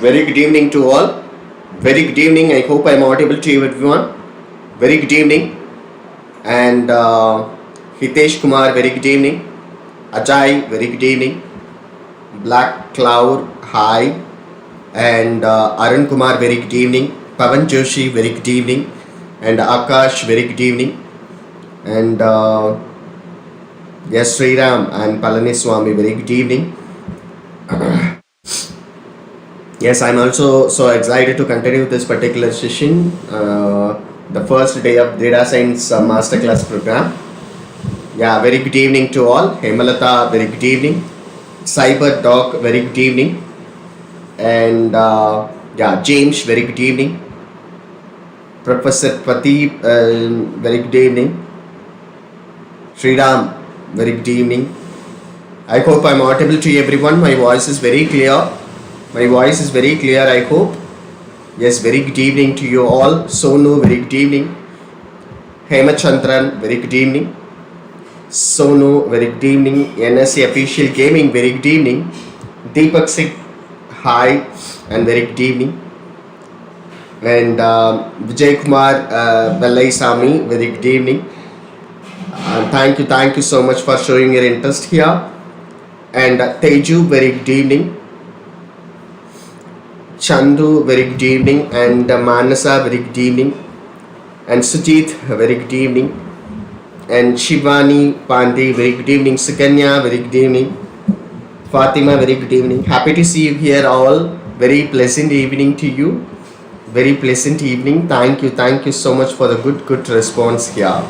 Very good evening to all. Very good evening. I hope I'm audible to you, everyone. Very good evening. And Hitesh Kumar, very good evening. Ajay, very good evening. Black Cloud, hi. And Arun Kumar, very good evening. Pavan Joshi, very good evening. And Akash, very good evening. And yes, Sriram and Palaniswamy, very good evening. Yes, I'm also so excited to continue this particular session, the first day of Data Science Masterclass program. Yeah, very good evening to all. Hemalata, very good evening. Cyber Doc, very good evening. And James, very good evening. Professor Pradeep, very good evening. Sriram, very good evening. I hope I'm audible to everyone. My voice is very clear. My voice is very clear, I hope. Yes, very good evening to you all. Sonu, very good evening. Hemachandran, very good evening. Sonu, very good evening. NSC Official Gaming, very good evening. Deepak Sikh, hi, and very good evening. And Vijay Kumar Bellai Sami, very good evening. Thank you so much for showing your interest here. And Teju, very good evening. Chandu, very good evening. And Manasa, very good evening. And Sujit, very good evening. And Shivani Pandey, very good evening. Sukanya, very good evening. Fatima, very good evening. Happy to see you here all. Very pleasant evening to you. Very pleasant evening. Thank you so much for the good response here.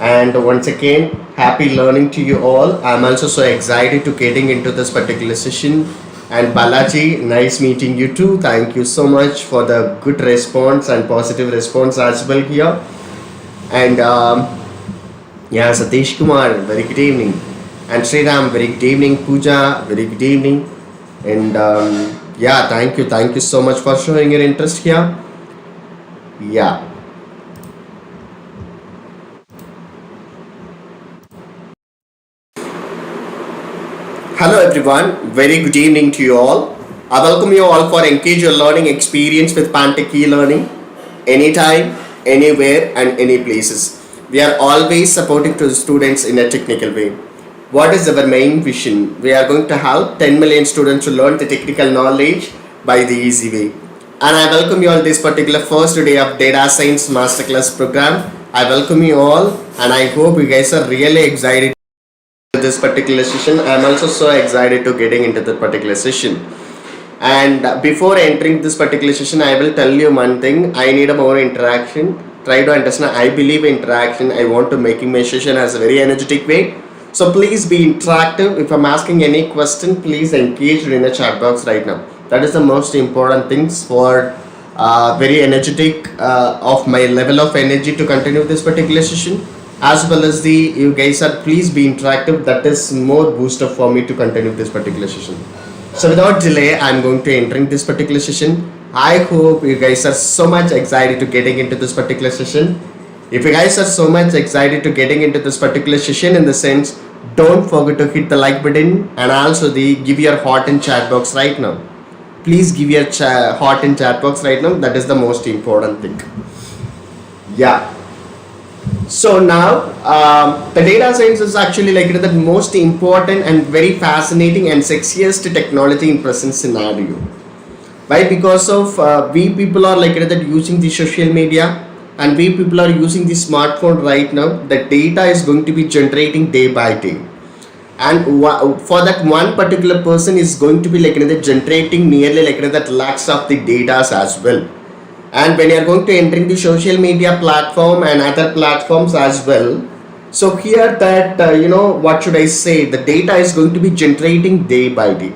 And once again, happy learning to you all. I'm also so excited to getting into this particular session. And Balaji, nice meeting you too. Thank you so much for the good response and positive response as well here. And Satish Kumar, very good evening. And Sriram, very good evening. Pooja, very good evening. And thank you so much for showing your interest here. Yeah. Hello everyone, very good evening to you all. I welcome you all for engage your learning experience with Pantech eLearning anytime, anywhere and any places. We are always supporting to the students in a technical way. What is our main vision? We are going to help 10 million students to learn the technical knowledge by the easy way. And I welcome you all this particular first day of Data Science Masterclass program. I welcome you all and I hope you guys are really excited this particular session. I'm also so excited to getting into the particular session. And before entering this particular session, I will tell you one thing. I need a more interaction. Try to understand. I believe interaction. I want to making my session as a very energetic way. So please be interactive. If I'm asking any question, please engage in the chat box right now. That is the most important things for very energetic of my level of energy to continue this particular session. As well as you guys are please be interactive. That is more booster for me to continue this particular session. So without delay, I'm going to entering this particular session. I hope you guys are so much excited to getting into this particular session. If you guys are so much excited to getting into this particular session, in the sense, don't forget to hit the like button and also give your heart in chat box right now. Please give your heart in chat box right now. That is the most important thing. Yeah. So now the data science is actually like the most important and very fascinating and sexiest technology in present scenario. Why? Because of we people are like that using the social media and we people are using the smartphone right now. The data is going to be generating day by day, and for that one particular person is going to be like that generating nearly like that lakhs of the data as well. And when you are going to entering the social media platform and other platforms as well, so here that what should I say, the data is going to be generating day by day.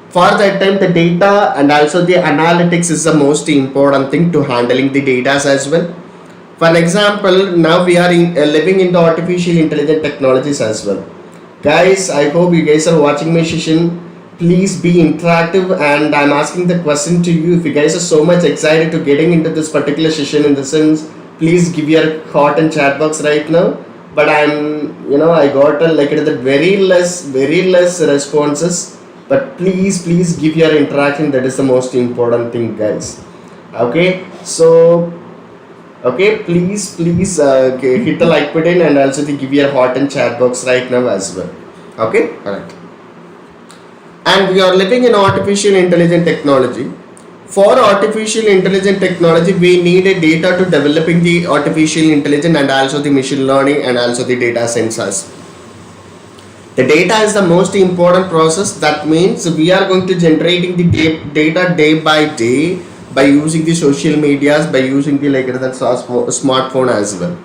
For that time, the data and also the analytics is the most important thing to handling the data as well. For example, now we are living in the artificial intelligence technologies as well. Guys, I hope you guys are watching my session. Please be interactive, and I'm asking the question to you. If you guys are so much excited to getting into this particular session, in the sense, please give your heart and chat box right now. But I got like the very less responses. but please give your interaction. That is the most important thing, guys. Okay, so okay, please okay, hit the like button and also give your heart and chat box right now as well. Okay, all right. And we are living in artificial intelligence technology. For artificial intelligence technology, we need a data to developing the artificial intelligence and also the machine learning and also the data sensors. The data is the most important process. That means we are going to generating the data day by day by using the social medias, by using the smartphone as well.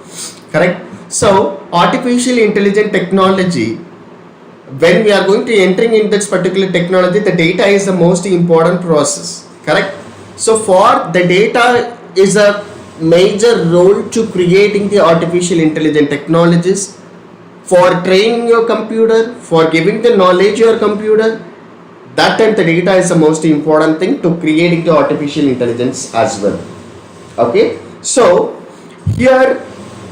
Correct? So artificial intelligence technology, when we are going to entering in this particular technology, the data is the most important process. Correct? So for the data is a major role to creating the artificial intelligence technologies, for training your computer, for giving the knowledge your computer. That time the data is the most important thing to creating the artificial intelligence as well. Okay, so here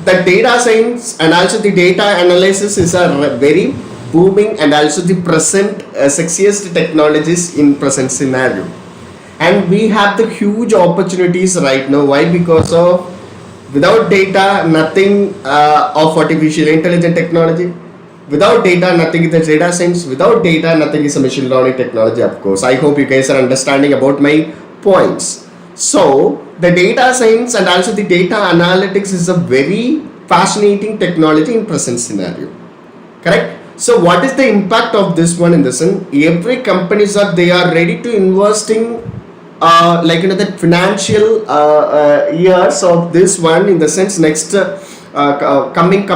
the data science and also the data analysis is a very booming and also the present sexiest technologies in present scenario, and we have the huge opportunities right now. Why? Because of without data nothing of artificial intelligence technology, without data nothing is the data science, without data nothing is a machine learning technology. Of course, I hope you guys are understanding about my points. So the data science and also the data analytics is a very fascinating technology in present scenario. Correct? So what is the impact of this one in the sense? Every companies are they are ready to investing the financial years of this one in the sense next coming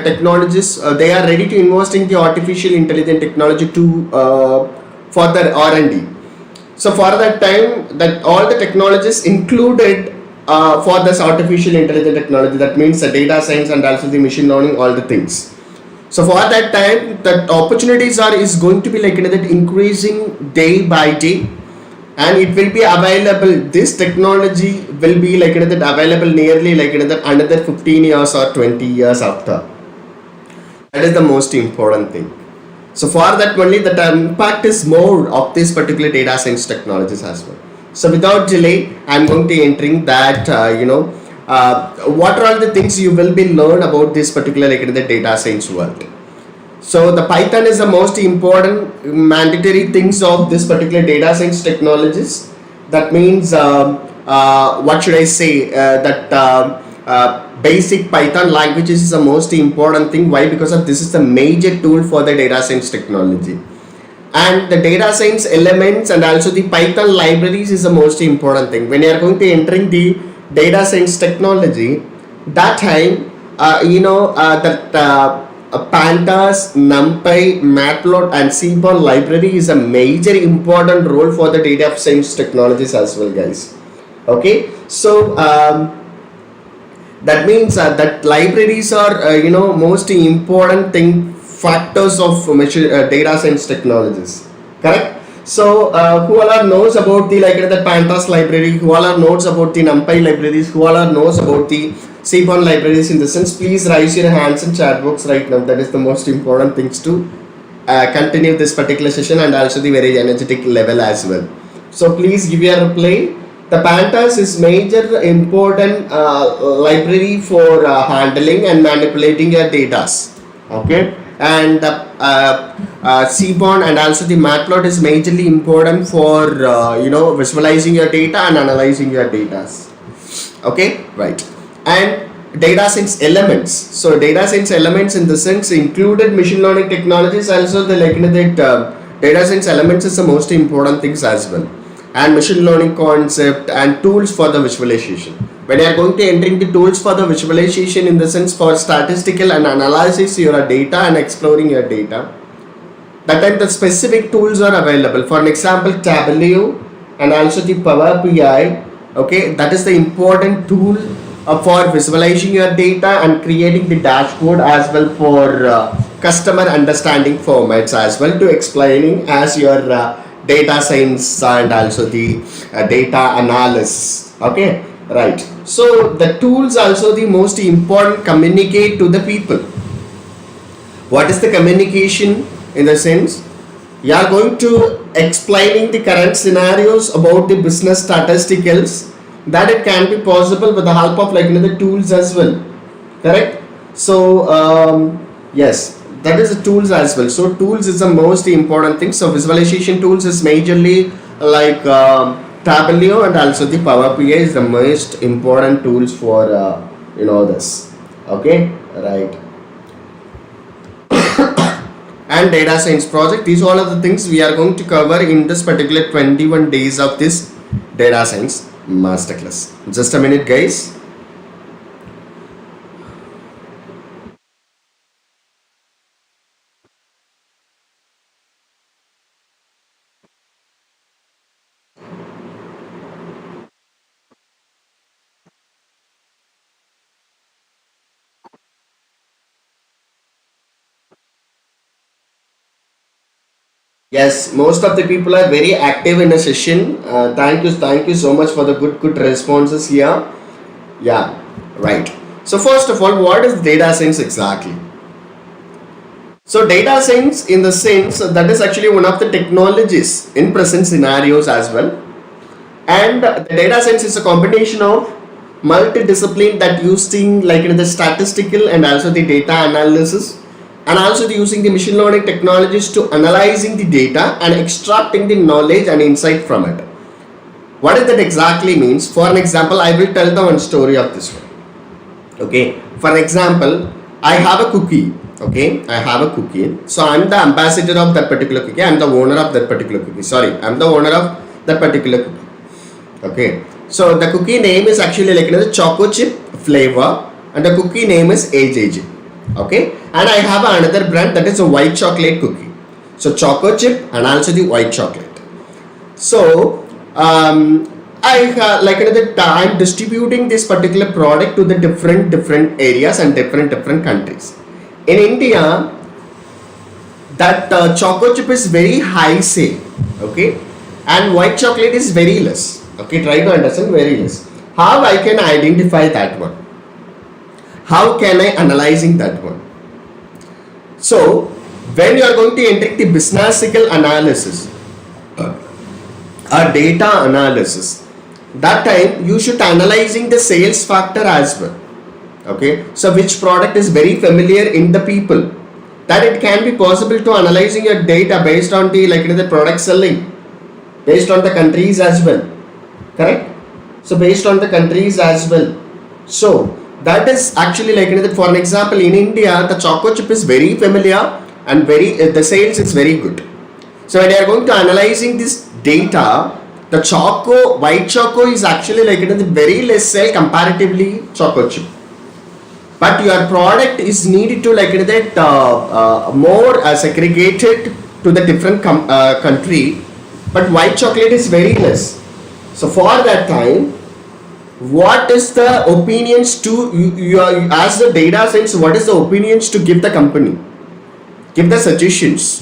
technologies, they are ready to invest in the artificial intelligence technology to further R&D. So for that time, that all the technologies included for this artificial intelligence technology, that means the data science and also the machine learning, all the things. So for that time, the opportunities is going to be increasing day by day, and it will be available. This technology will be available nearly another 15 years or 20 years after. That is the most important thing. So for that only the impact is more of this particular data science technologies as well. So without delay, I am going to entering that what are all the things you will be learn about this particular the data science world. So the Python is the most important mandatory things of this particular data science technologies. That means what should I say basic Python languages is the most important thing. Why? Because of this is the major tool for the data science technology, and the data science elements and also the Python libraries is the most important thing when you are going to entering the data science technology. That time Pandas, NumPy, Matplotlib and Seaborn library is a major important role for the data science technologies as well, guys. Okay, so that means that libraries are most important thing factors of data science technologies. Correct? So who all knows about the the Pandas library, who all knows about the NumPy libraries, who all knows about the Seaborn libraries in the sense, please raise your hands in chat box right now. That is the most important things to continue this particular session and also the very energetic level as well. So please give your reply. The Pandas is major important library for handling and manipulating your data. Okay, and Seaborn and also the Matplotlib is majorly important for visualizing your data and analyzing your data. Okay, right. And data science elements. So data science elements in the sense included machine learning technologies. Also the data science elements is the most important things as well, and machine learning concept and tools for the visualization. When you are going to entering the tools for the visualization in the sense for statistical and analysis your data and exploring your data, that time the specific tools are available. For an example, Tableau and also the PowerBi. Okay, that is the important tool for visualizing your data and creating the dashboard as well for customer understanding formats as well to explaining as your data science and also the data analysis. Okay, right. So the tools also the most important communicate to the people. What is the communication in the sense? we are going to explaining the current scenarios about the business statisticals that it can be possible with the help of the tools as well. Correct? So yes, that is the tools as well. So tools is the most important thing. So visualization tools is majorly like Tableau and also the PowerBi is the most important tools for this. Okay, right. And data science project, these all are the things we are going to cover in this particular 21 days of this data science masterclass. Just a minute, guys. Yes, most of the people are very active in the session. Thank you so much for the good responses here. Yeah, right. So first of all, what is data science exactly? So data science, in the sense that is actually one of the technologies in present scenarios as well. And the data science is a combination of multidiscipline that using the statistical and also the data analysis, and also using the machine learning technologies to analyzing the data and extracting the knowledge and insight from it. What does that exactly means? For an example, I will tell the one story of this one. Okay, for example, I have a cookie. Okay, I have a cookie. So I'm the ambassador of that particular cookie. I'm the owner of that particular cookie. Sorry, I'm the owner of that particular cookie. Okay, so the cookie name is actually the choco chip flavor, and the cookie name is AJJ. Okay, and I have another brand that is a white chocolate cookie. So choco chip and also the white chocolate. So I'm distributing this particular product to the different areas and different countries. In India, that choco chip is very high sale. Okay, and white chocolate is very less. Okay, try to understand, very less. How I can identify that one? How can I analyzing that one? So when you are going to enter the businessical analysis or data analysis, that time you should analyzing the sales factor as well. Okay, so which product is very familiar in the people, that it can be possible to analyzing your data based on the product selling, based on the countries as well. Correct? So based on the countries as well. So that is actually for an example, in India the choco chip is very familiar and the sales is very good. So when you are going to analyzing this data, the white choco is actually the very less sale comparatively choco chip. But your product is needed to more segregated to the different country, but white chocolate is very less. So for that time, what is the opinions to you as the data science, what is the opinions to give the company, give the suggestions?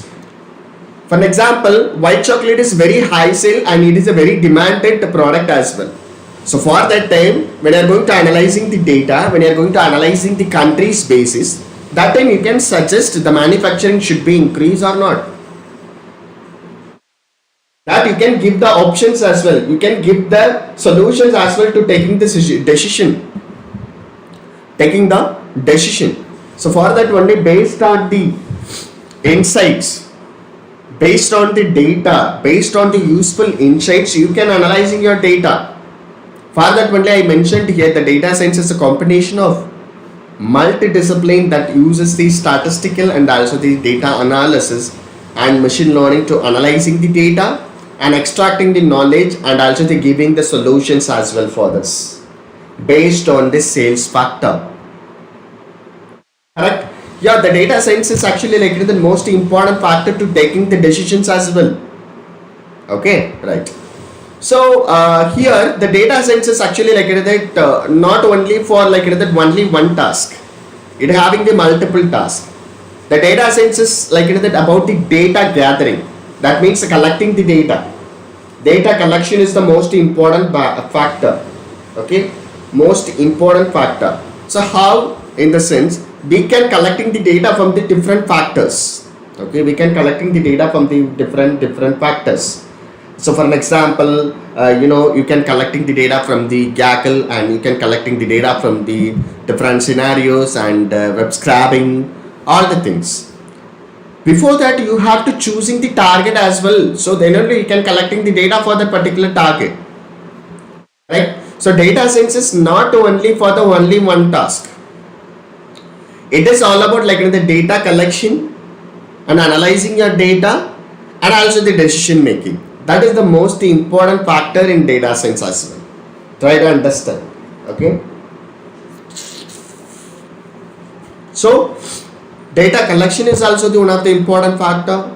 For an example, white chocolate is very high sale and it is a very demanded product as well. So for that time, when you are going to analyzing the data, when you are going to analyzing the country's basis, that time you can suggest the manufacturing should be increased or not. That you can give the options as well. You can give the solutions as well to taking the decision. Taking the decision. So for that only, based on the insights, based on the data, based on the useful insights, you can analyzing your data. For that only, I mentioned here the data science is a combination of multidiscipline that uses the statistical and also the data analysis and machine learning to analyzing the data and extracting the knowledge and also the giving the solutions as well for this based on the sales factor. Correct? Yeah, the data science is actually the most important factor to taking the decisions as well. Okay, right. So here the data science is actually not only for only one task. It having the multiple tasks. The data science is about the data gathering. That means collecting the data. Data collection is the most important factor. Okay, most important factor. So how, in the sense, we can collecting the data from the different factors. Okay, we can collecting the data from the different factors. So for an example, you can collecting the data from the Gaggle, and you can collecting the data from the different scenarios and web scrapping, all the things. Before that, you have to choosing the target as well. So then only you can collecting the data for that particular target, right? So data science is not only for the only one task. It is all about like the data collection and analyzing your data, and also the decision making. That is the most important factor in data science as well. Try to understand. Okay. So data collection is also one of the important factor.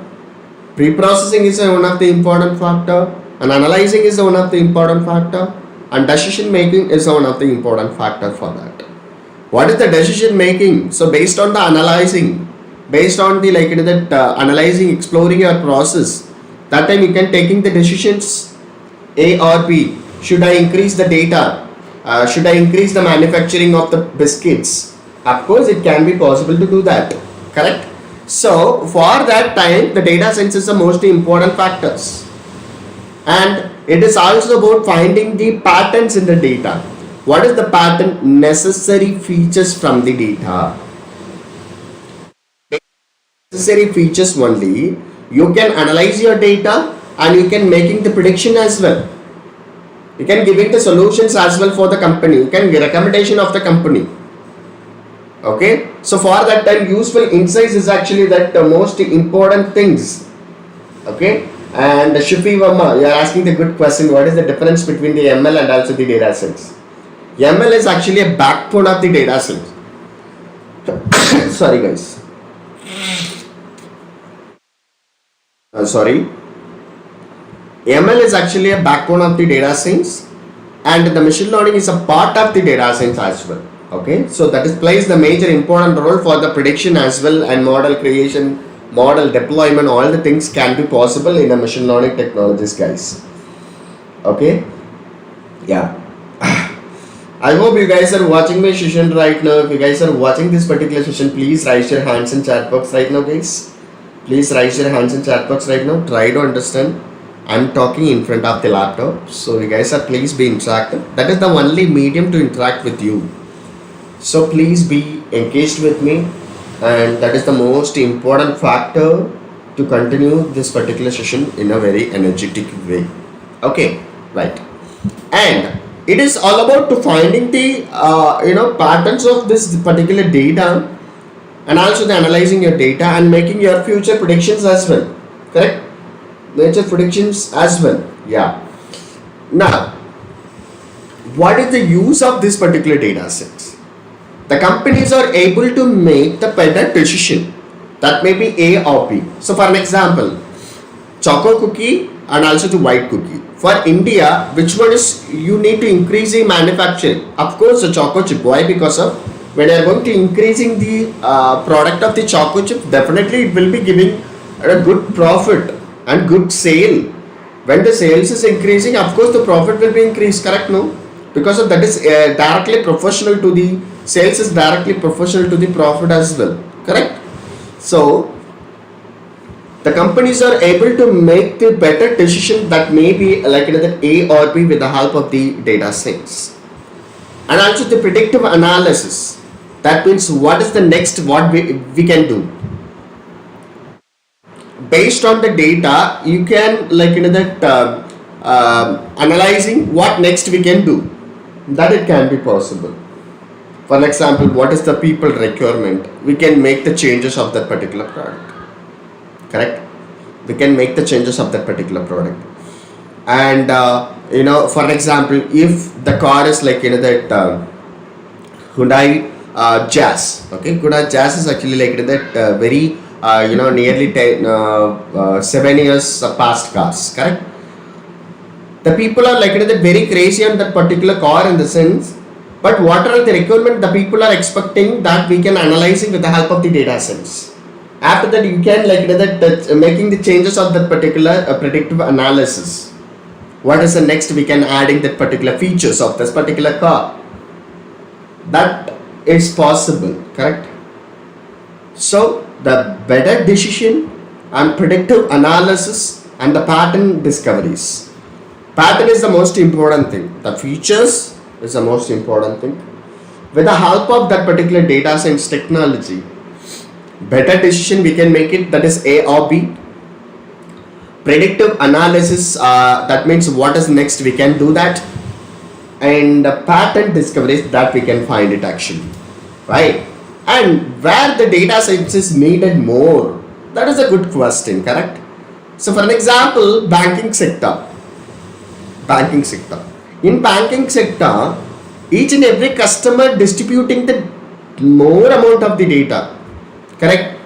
Pre-processing is one of the important factor, and analyzing is one of the important factor, and decision making is one of the important factor for that. What is the decision making? So based on the analyzing, based on the analyzing, exploring your process, that time you can taking the decisions A or B. Should I increase the data? Should I increase the manufacturing of the biscuits? Of course, it can be possible to do that. Correct? So for that time, the data science is the most important factors, and it is also about finding the patterns in the data. What is the pattern? Necessary features from the data. Necessary features only. You can analyze your data, and you can making the prediction as well. You can giving the solutions as well for the company. You can give recommendation of the company. Okay. So for that time, useful insights is actually that the most important things. Okay. And Shifi Verma, you are asking the good question. What is the difference between the ML and also the data science? ML is actually a backbone of the data science. Sorry guys. ML is actually a backbone of the data science, and the machine learning is a part of the data science as well. Okay, so that is plays the major important role for the prediction as well, and model creation, model deployment. All the things can be possible in a machine learning technologies, guys. Okay, yeah. I hope you guys are watching my session right now. If you guys are watching this particular session, please raise your hands in chat box right now, guys. Please raise your hands in chat box right now. Try to understand. I'm talking in front of the laptop, so you guys are please be interactive. That is the only medium to interact with you. So please be engaged with me, and that is the most important factor to continue this particular session in a very energetic way. Okay, right. And it is all about to finding the patterns of this particular data, and also the analyzing your data and making your future predictions as well. Correct? Future predictions as well. Yeah. Now, what is the use of this particular data set? The companies are able to make the better decision. That may be A or B. So for an example, choco cookie and also the white cookie. For India, which one is you need to increase the manufacturing? Of course, the choco chip. Why? Because of when you are going to increasing the product of the choco chip, definitely it will be giving a good profit and good sale. When the sales is increasing, of course the profit will be increased. Correct? No, because of that is directly proportional to the sales, is directly proportional to the profit as well. Correct? So the companies are able to make the better decision that may be like A or B with the help of the data sets, and also the predictive analysis. That means what is the next what we can do based on the data. You can analyzing what next we can do, that it can be possible. For example, what is the people requirement? We can make the changes of that particular product. Correct? We can make the changes of that particular product. And for example, if the car is Hyundai Jazz. Okay, Hyundai Jazz is actually very nearly 7 years past cars. Correct? The people are very crazy on that particular car in the sense. But what are the requirement the people are expecting that we can analyze it with the help of the data sets. After that, you can making the changes of that particular predictive analysis. What is the next we can adding that particular features of this particular car. That is possible. Correct? So the better decision and predictive analysis and the pattern discoveries. Pattern is the most important thing. The features is the most important thing. With the help of that particular data science technology, better decision we can make it, that is A or B. Predictive analysis, that means what is next, we can do that. And pattern discoveries, that we can find it actually, right? And where the data science is needed more, that is a good question, correct? So for an example, banking sector. In banking sector, each and every customer distributing the more amount of the data, correct?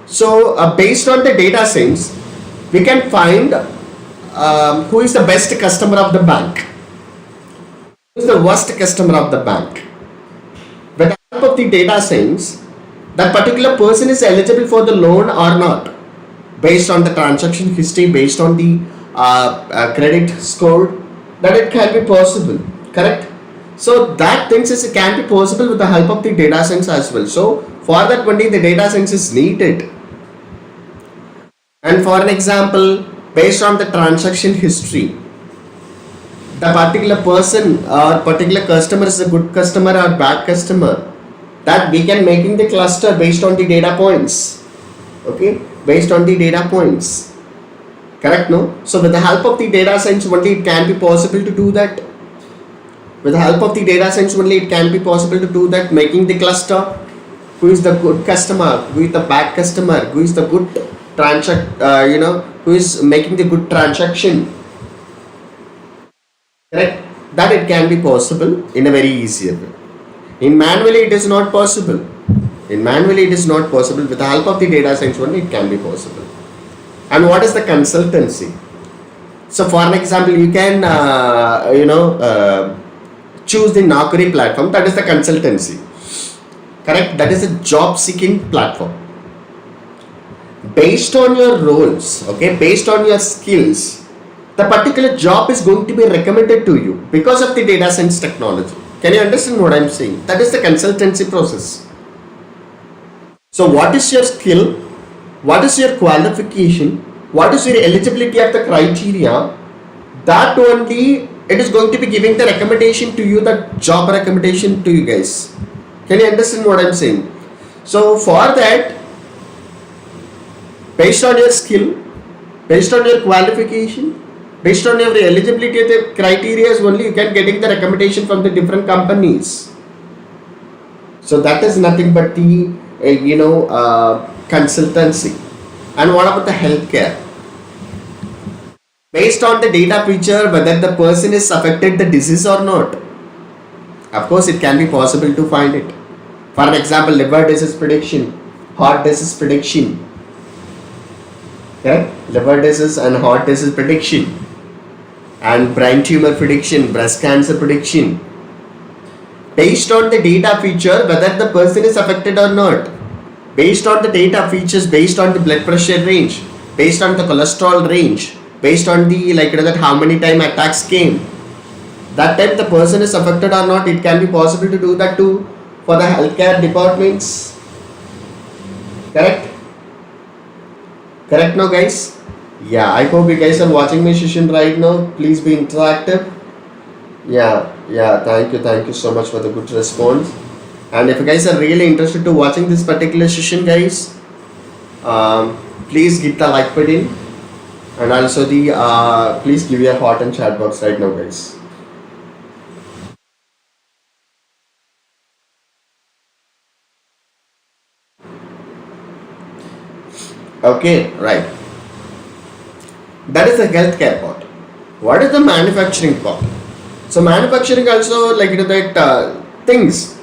So based on the data science, we can find who is the best customer of the bank, who is the worst customer of the bank. With the help of the data science, that particular person is eligible for the loan or not, based on the transaction history, based on the credit score, that it can be possible, correct? So that things can be possible with the help of the data science as well. So for that only the data science is needed. And for an example, based on the transaction history, the particular person or particular customer is a good customer or bad customer, that we can making the cluster based on the data points, okay, based on the data points, correct? No, so with the help of the data science only it can be possible to do that. With the help of the data science only it can be possible to do that, making the cluster, who is the good customer, who is the bad customer, who is the good who is making the good transaction, correct? That it can be possible in a very easier way. In manually it is not possible. With the help of the data science only it can be possible. And what is the consultancy? So for an example, you can choose the Naukri platform, that is the consultancy, correct? That is a job seeking platform. Based on your roles, okay, based on your skills, the particular job is going to be recommended to you because of the data science technology. Can you understand what I'm saying? That is the consultancy process. So what is your skill? What is your qualification? What is your eligibility of the criteria? That only it is going to be giving the recommendation to you, the job recommendation to you guys. Can you understand what I'm saying? So for that, based on your skill, based on your qualification, based on your eligibility of the criteria, only you can getting the recommendation from the different companies. So that is nothing but the consultancy. And what about the healthcare? Based on the data picture, whether the person is affected the disease or not, of course it can be possible to find it. For an example, liver disease prediction, heart disease prediction, okay? Liver disease and heart disease prediction, and brain tumor prediction, breast cancer prediction. Based on the data feature, whether the person is affected or not, based on the data features, based on the blood pressure range, based on the cholesterol range, based on the that how many time attacks came, that time the person is affected or not, it can be possible to do that too for the healthcare departments, correct now guys? Yeah, I hope you guys are watching my session right now. Please be interactive. Yeah, thank you so much for the good response. And if you guys are really interested to watching this particular session, guys, please hit the like button, and also the please give your heart and chat box right now, guys. Okay, right. That is the healthcare part. What is the manufacturing part? So manufacturing also things,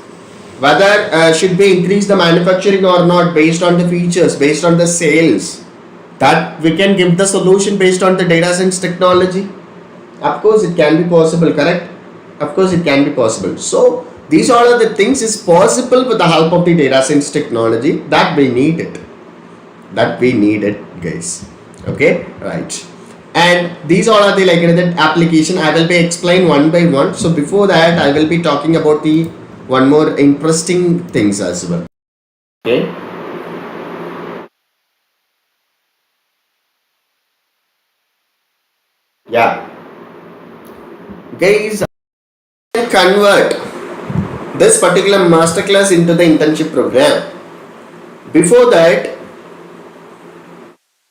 whether should we increase the manufacturing or not, based on the features, based on the sales, that we can give the solution based on the data science technology. Of course it can be possible, correct? Of course it can be possible. So these all are the things is possible with the help of the data science technology, that we need it, guys. Okay, right. And these all are the the application I will be explain one by one. So before that, I will be talking about the one more interesting things as well. Okay. Yeah, guys, convert this particular masterclass into the internship program. Before that,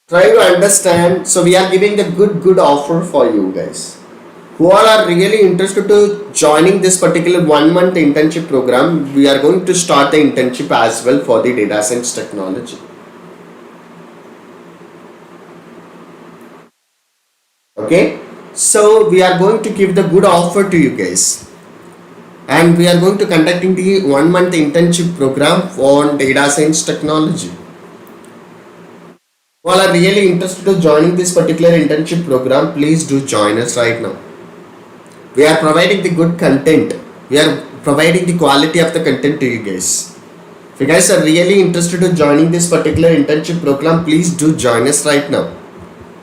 try to understand. So we are giving the good offer for you guys who all are really interested to joining this particular 1 month internship program. We are going to start the internship as well for the data science technology. Okay, so we are going to give the good offer to you guys, and we are going to conducting the 1 month internship program on data science technology. Who all are really interested to joining this particular internship program, please do join us right now. We are providing the good content. We are providing the quality of the content to you guys. If you guys are really interested in joining this particular internship program, please do join us right now.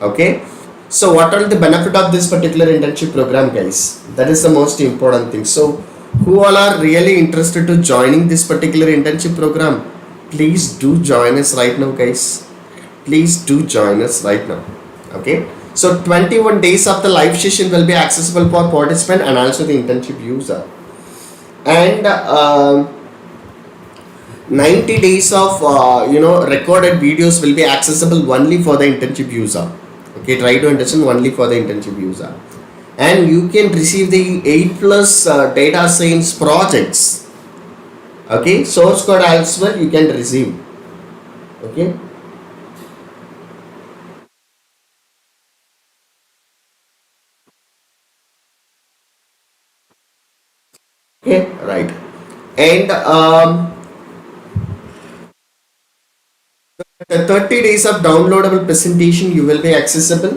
Okay, so what are the benefit of this particular internship program, guys? That is the most important thing. So who all are really interested to joining this particular internship program, please do join us right now, guys. Please do join us right now. Okay, so 21 days of the live session will be accessible for participant and also the internship user, and 90 days of recorded videos will be accessible only for the internship user. Okay, try to understand, only for the internship user, and you can receive the 8+ data science projects. Okay, source code as well you can receive. Okay, okay, right. And the 30 days of downloadable presentation you will be accessible.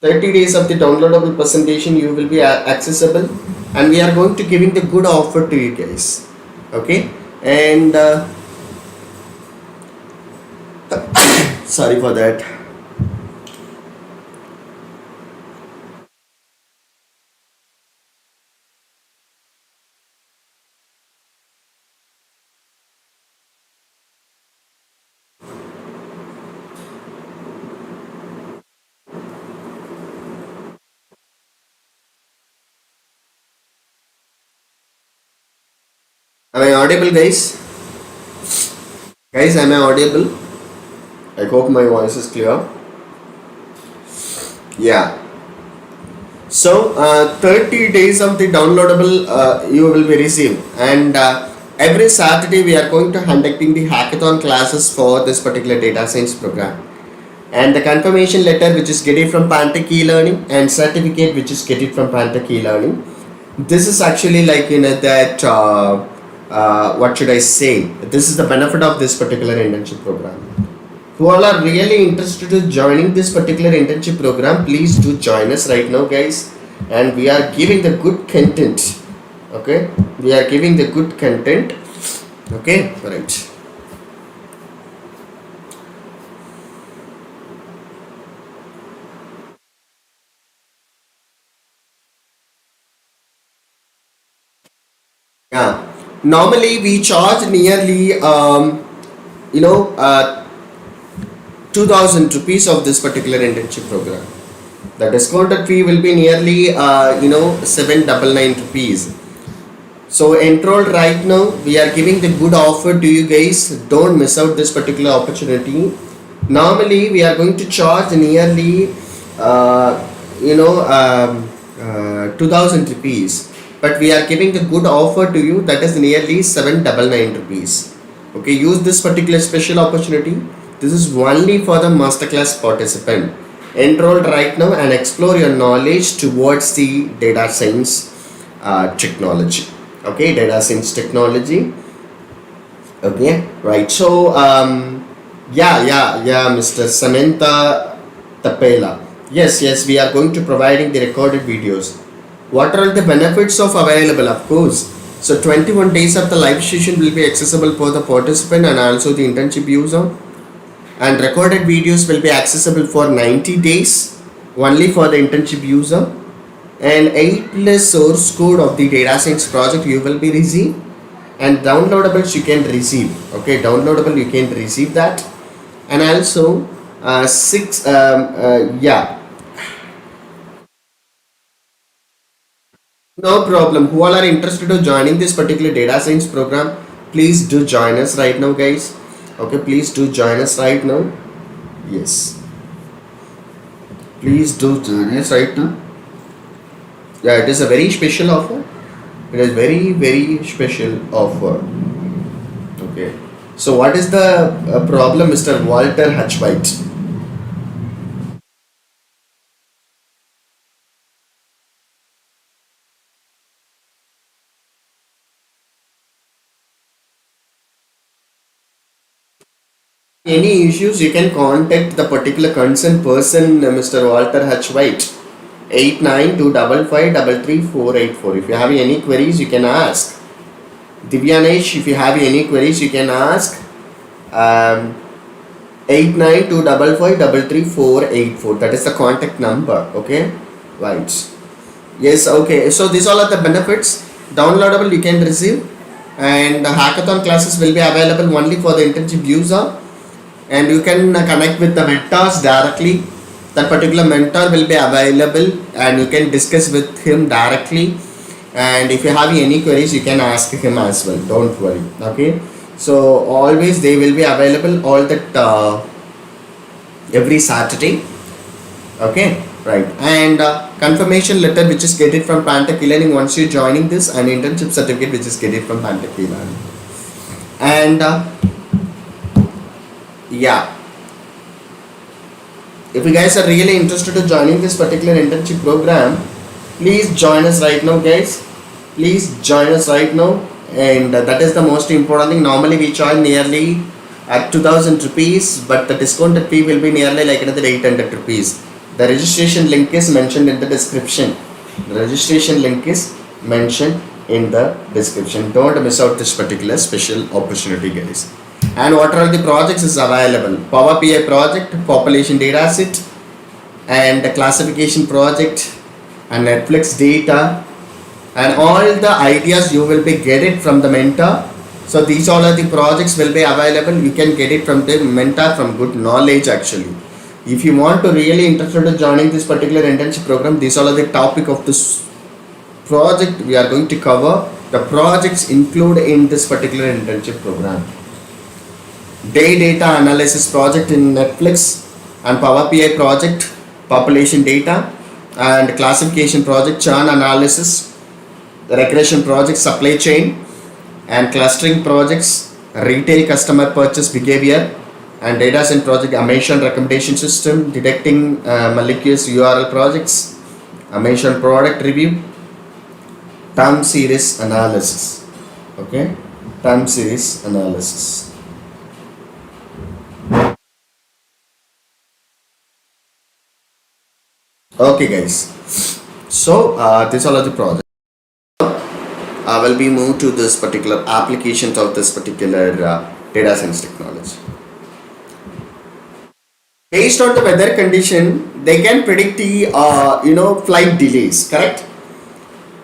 30 days of the downloadable presentation you will be accessible, and we are going to giving the good offer to you guys. Okay, and sorry for that. Am I audible, guys? Guys, am I audible? I hope my voice is clear. Yeah. So 30 days of the downloadable you will be received, and every Saturday we are going to conducting the hackathon classes for this particular data science program, and the confirmation letter which is getting from Pantech eLearning and certificate which is getting from Pantech eLearning. This is actually like that what should I say, this is the benefit of this particular internship program. Who all are really interested in joining this particular internship program, please do join us right now, guys, and we are giving the good content. Okay, we are giving the good content. Okay, right. Yeah, normally we charge nearly you know uh, 2000 rupees of this particular internship program. The discounted fee will be nearly 799 rupees. So enrolled right now, we are giving the good offer to you guys. Don't miss out this particular opportunity. Normally we are going to charge nearly 2000 rupees, but we are giving the good offer to you, that is nearly 799 rupees. Okay, use this particular special opportunity. This is only for the masterclass participant. Enrolled right now and explore your knowledge towards the data science technology. Okay, data science technology. Okay, right. So Mr. Samantha Tapela. Yes, we are going to providing the recorded videos. What are the benefits of available? Of course, so 21 days of the live session will be accessible for the participant and also the internship user, and recorded videos will be accessible for 90 days only for the internship user, and 8+ source code of the data science project you will be receive, and downloadables you can receive. Okay, downloadable you can receive that, and also 6 yeah No problem. Who all are interested in joining this particular data science program, please do join us right now, guys. Okay, please do join us right now. Yes, please do join us right now. Yeah, it is a very special offer. It is very special offer. Okay. So what is the problem, Mr. Walter Hatchwhite? Any issues, you can contact the particular concerned person, Mr. Walter Hatchwhite. 8925553384. If you have any queries, you can ask. Divyanesh, if you have any queries, you can ask. 8925553384. That is the contact number. Okay, right. Yes, okay. So these all are the benefits. Downloadable you can receive, and the hackathon classes will be available only for the internship user, and you can connect with the mentors directly. That particular mentor will be available, and you can discuss with him directly. And if you have any queries, you can ask him as well. Don't worry. Okay. So always they will be available all that every Saturday. Okay, right. And confirmation letter which is get it from Pantech eLearning once you're joining this, and internship certificate which is get it from Pantech eLearning. And yeah, if you guys are really interested in joining this particular internship program, please join us right now, guys. Please join us right now, and that is the most important thing. Normally we charge nearly at 2000 rupees, but the discounted fee will be nearly like another 800 rupees. The registration link is mentioned in the description. The registration link is mentioned in the description. Don't miss out this particular special opportunity, guys. And what are the projects is available? PowerBi project, population dataset, and the classification project, and Netflix data, and all the ideas you will be get it from the mentor. So these all are the projects will be available. You can get it from the mentor from good knowledge actually. If you want to really interested in joining this particular internship program, these all are the topic of this project we are going to cover. The projects include in this particular internship program. Day data analysis project in Netflix, and PowerBi project, population data, and classification project, churn analysis, regression project, supply chain, and clustering projects, retail customer purchase behavior, and data set project, Amazon recommendation system, detecting malicious URL projects, Amazon product review, time series analysis. Okay, time series analysis. Okay, guys. So these all are the projects. I will be moved to this particular applications of this particular data science technology. Based on the weather condition, they can predict the flight delays. Correct.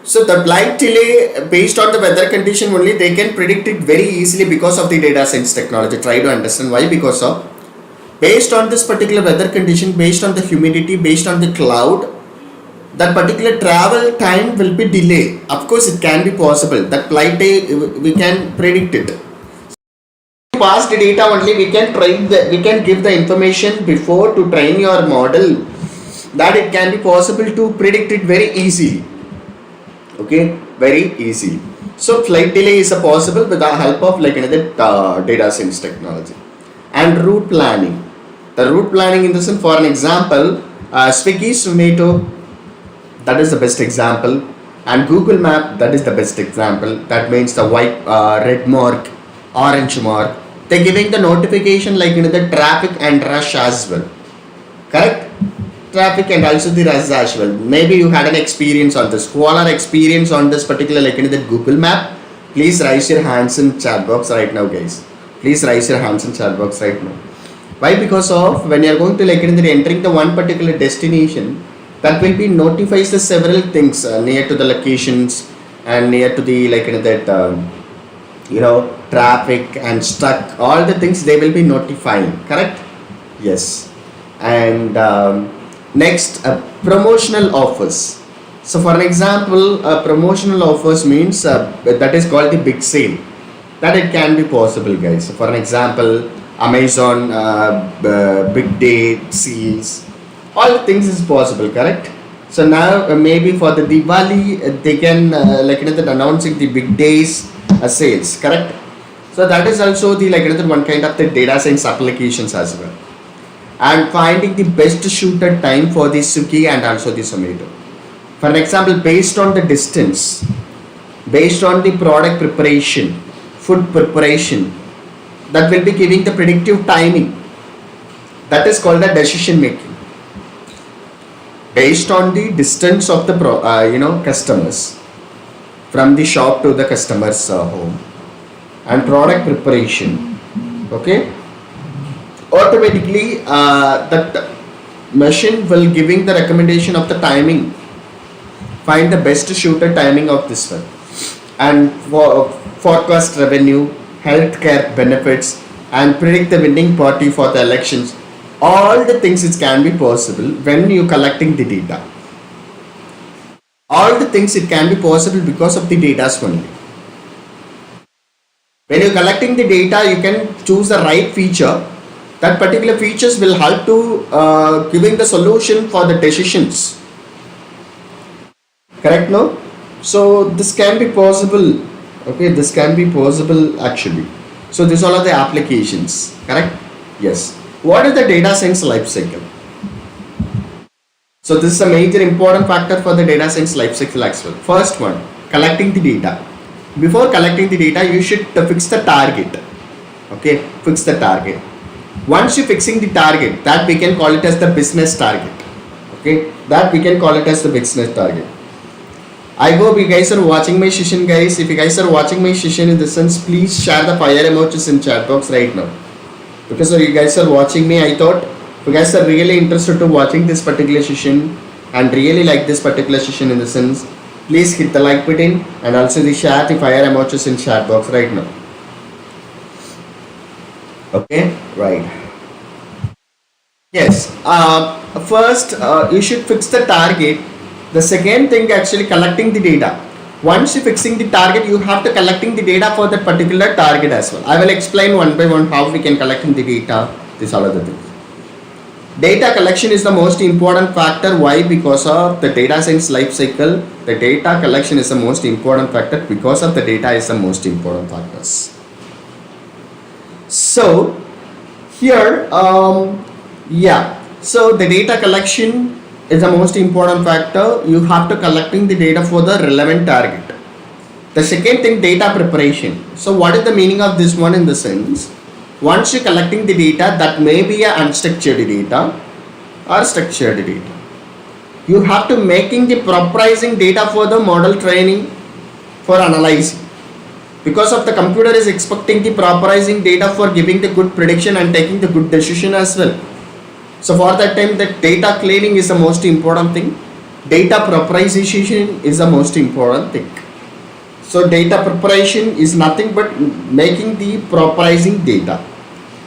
So the flight delay based on the weather condition only, they can predict it very easily because of the data science technology. Try to understand why. Because of based on this particular weather condition, based on the humidity, based on the cloud, that particular travel time will be delay. Of course it can be possible that flight day we can predict it. Past data only we can we can give the information before to train your model, that it can be possible to predict it very easily. Okay, very easy. So flight delay is a possible with the help of like another data science technology. And route planning, the route planning in the sense, for an example, Swiggy, Zomato, that is the best example, and Google Map, that is the best example. That means the white red mark, orange mark, they're giving the notification like the traffic and rush as well. Correct, traffic and also the rush as well. Maybe you had an experience on this. Who all are experience on this particular like the Google Map? Please raise your hands in chat box right now, guys. Please raise your hands in chat box right now. Why? Because of when you are going to like entering the one particular destination, that will be notifies the several things near to the locations and near to the like that traffic and stuck, all the things they will be notifying. Correct. Yes. And next, promotional offers. So for an example, promotional offers means that is called the big sale. That it can be possible, guys. So for an example, Amazon big day sales, all things is possible, correct? So now maybe for the Diwali they can that announcing the big days sales, correct? So that is also the one kind of the data science applications as well. And finding the best shooter time for the Suki and also the Zomato. For an example, based on the distance, based on the product preparation, food preparation, that will be giving the predictive timing. That is called the decision making. Based on the distance of the customers from the shop to the customer's home and product preparation, okay, automatically that machine will giving the recommendation of the timing. Find the best shooter timing of this one, and for forecast revenue, healthcare benefits, and predict the winning party for the elections. All the things it can be possible when you collecting the data. All the things it can be possible because of the data only. When you're collecting the data, you can choose the right feature. That particular features will help to giving the solution for the decisions. Correct, no? So this can be possible. Okay, this can be possible actually. So these all are the applications. Correct? Yes. What is the data science life cycle? So this is a major important factor for the data science life cycle as well. First one, collecting the data. Before collecting the data, you should fix the target. Okay, fix the target. Once you fixing the target, that we can call it as the business target. Okay, that we can call it as the business target. I hope you guys are watching my session, guys. If you guys are watching my session in the sense, please share the fire emojis in chat box right now. Because you guys are watching me, I thought you guys are really interested to watching this particular session and really like this particular session in the sense, please hit the like button and also the share the fire emojis in chat box right now. Okay, right. Yes. First, you should fix the target. The second thing, actually collecting the data. Once you fixing the target, you have to collecting the data for that particular target as well. I will explain one by one how we can collecting the data. These are the things. Data collection is the most important factor. Why? Because of the data science life cycle. The data collection is the most important factor because of the data is the most important factors. So here, so the data collection is the most important factor. You have to collecting the data for the relevant target. The second thing, data preparation. So what is the meaning of this one in the sense? Once you collecting the data, that may be a unstructured data or structured data. You have to making the propriorizing data for the model training for analyzing. Because of the computer is expecting the propriorizing data for giving the good prediction and taking the good decision as well. So for that time, the data cleaning is the most important thing. Data propriorization is the most important thing. So data preparation is nothing but making the propriorizing data.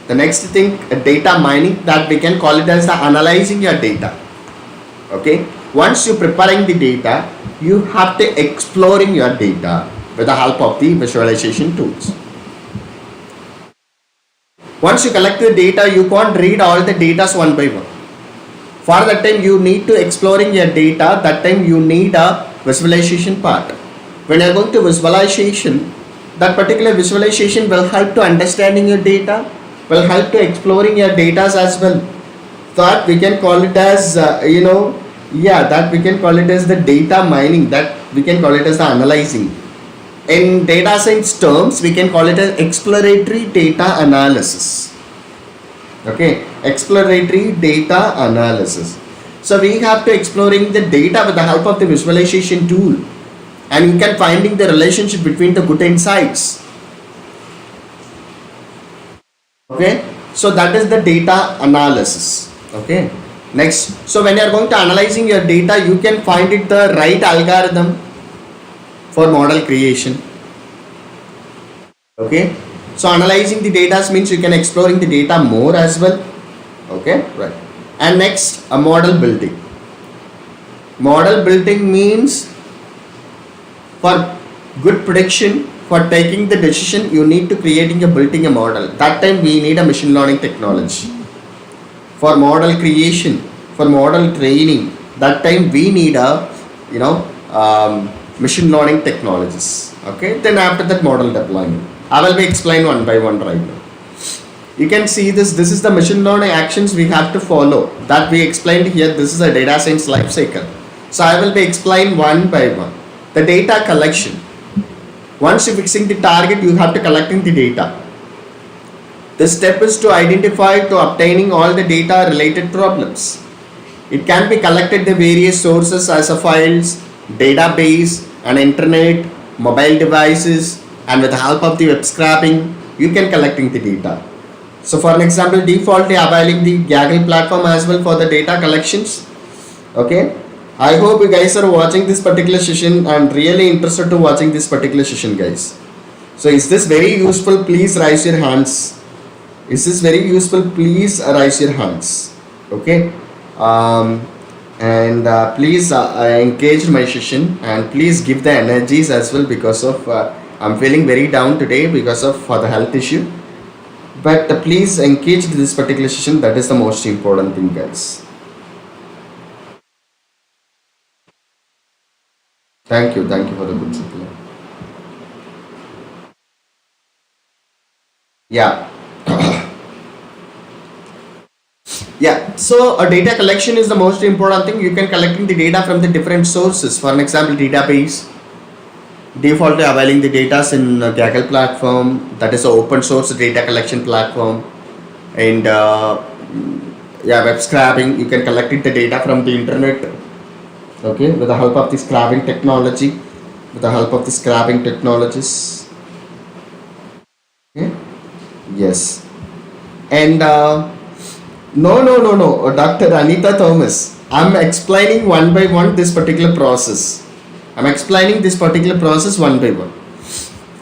The next thing, data mining, that we can call it as the analyzing your data. Okay. Once you preparing the data, you have to exploring your data with the help of the visualization tools. Once you collect the data, you can't read all the data one by one. For that time, you need to exploring your data. That time you need a visualization part. When you are going to visualization, that particular visualization will help to understanding your data, will help to exploring your data as well. That we can call it as that we can call it as the data mining. That we can call it as the analyzing. In data science terms, we can call it as exploratory data analysis. Okay, exploratory data analysis. So we have to exploring the data with the help of the visualization tool, and you can finding the relationship between the good insights. Okay, so that is the data analysis. Okay, next, so when you are going to analyzing your data, you can find it the right algorithm for model creation. Okay, so analyzing the data means you can exploring the data more as well. Okay, right. And next, a model building. Model building means for good prediction, for taking the decision, you need to creating a building a model. That time we need a machine learning technology. For model creation, for model training, that time we need a machine learning technologies. Okay, then after that model deployment. I will be explain one by one right now. You can see this is the machine learning actions we have to follow that we explained here. This is a data science life cycle. So I will be explain one by one. The data collection. Once you fixing the target, you have to collecting the data. The step is to identify to obtaining all the data related problems. It can be collected the various sources as a files, database, and internet, mobile devices, and with the help of the web scraping, you can collecting the data. So for an example, defaultly availing the Gaggle platform as well for the data collections. Okay. I hope you guys are watching this particular session and really interested to watching this particular session, guys. So is this very useful? Please raise your hands. Is this very useful? Please raise your hands. Okay. Please engage my session and please give the energies as well, because of I'm feeling very down today because of for the health issue. But please engage this particular session. That is the most important thing, guys. Thank you for the good support. Yeah. Yeah, so a data collection is the most important thing. You can collecting the data from the different sources. For an example, database, defaultly availing the data in Gaggle platform, that is an open source data collection platform. And web scraping, you can collect the data from the internet. Okay, with the help of the scraping technology, with the help of the scraping technologies. Okay. Yes. And no, Dr. Anita Thomas. I'm explaining one by one this particular process. I'm explaining this particular process one by one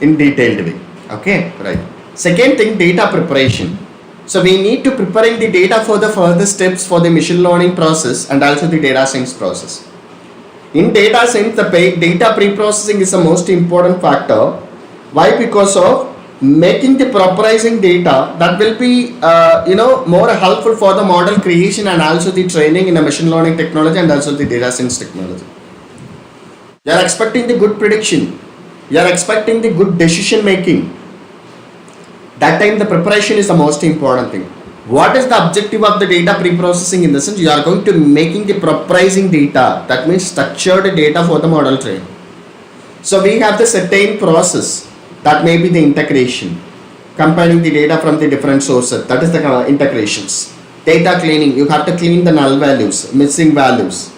in detailed way. Okay, right. Second thing, data preparation. So we need to preparing the data for the further steps for the machine learning process and also the data science process. In data science, the data pre-processing is the most important factor. Why? Because of making the propriorizing data that will be more helpful for the model creation and also the training in a machine learning technology and also the data science technology. You are expecting the good prediction, you are expecting the good decision making. That time the preparation is the most important thing. What is the objective of the data pre-processing? In the sense, you are going to making the propriorizing data, that means structured data for the model training. So we have the certain process. That may be the integration, combining the data from the different sources. That is the integrations. Data cleaning, you have to clean the null values, missing values,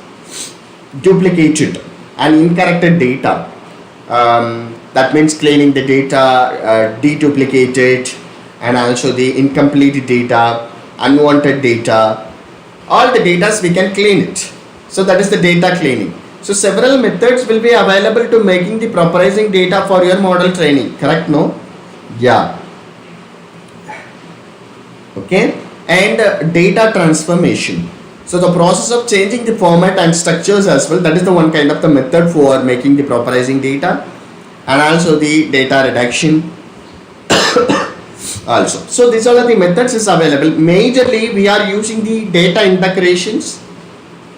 duplicated and incorrected data. That means cleaning the data, deduplicated, and also the incomplete data, unwanted data. All the data we can clean it. So that is the data cleaning. So several methods will be available to making the propriorizing data for your model training. Correct? No? Yeah. Okay. And data transformation. So the process of changing the format and structures as well. That is the one kind of the method for making the propriorizing data, and also the data reduction. Also. So these are the methods is available. Majorly we are using the data integrations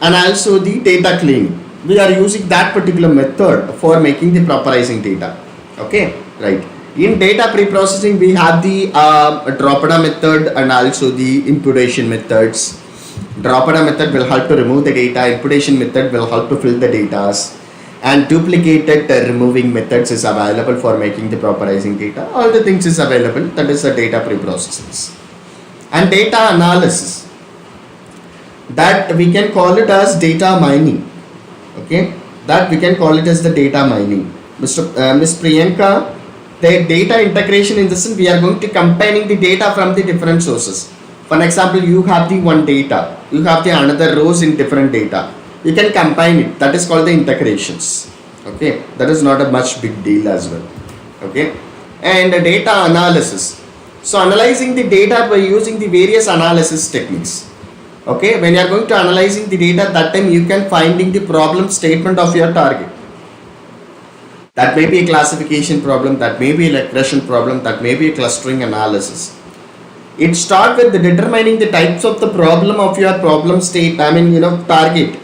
and also the data cleaning. We are using that particular method for making the propriorizing data. Okay, right. In data pre-processing, we have the drop-down method and also the imputation methods. Drop-down method will help to remove the data. Imputation method will help to fill the data. And duplicated removing methods is available for making the propriorizing data. All the things is available. That is the data pre-processing. And data analysis. That we can call it as data mining. Okay, that we can call it as the data mining. Miss Priyanka, the data integration in the sense we are going to combining the data from the different sources. For example, you have the one data, you have the another rows in different data. You can combine it. That is called the integrations. Okay, that is not a much big deal as well. Okay, and data analysis. So analyzing the data by using the various analysis techniques. Okay, when you are going to analyzing the data, that time you can finding the problem statement of your target. That may be a classification problem, that may be a regression problem, that may be a clustering analysis. It starts with determining the types of the problem of your problem state, target.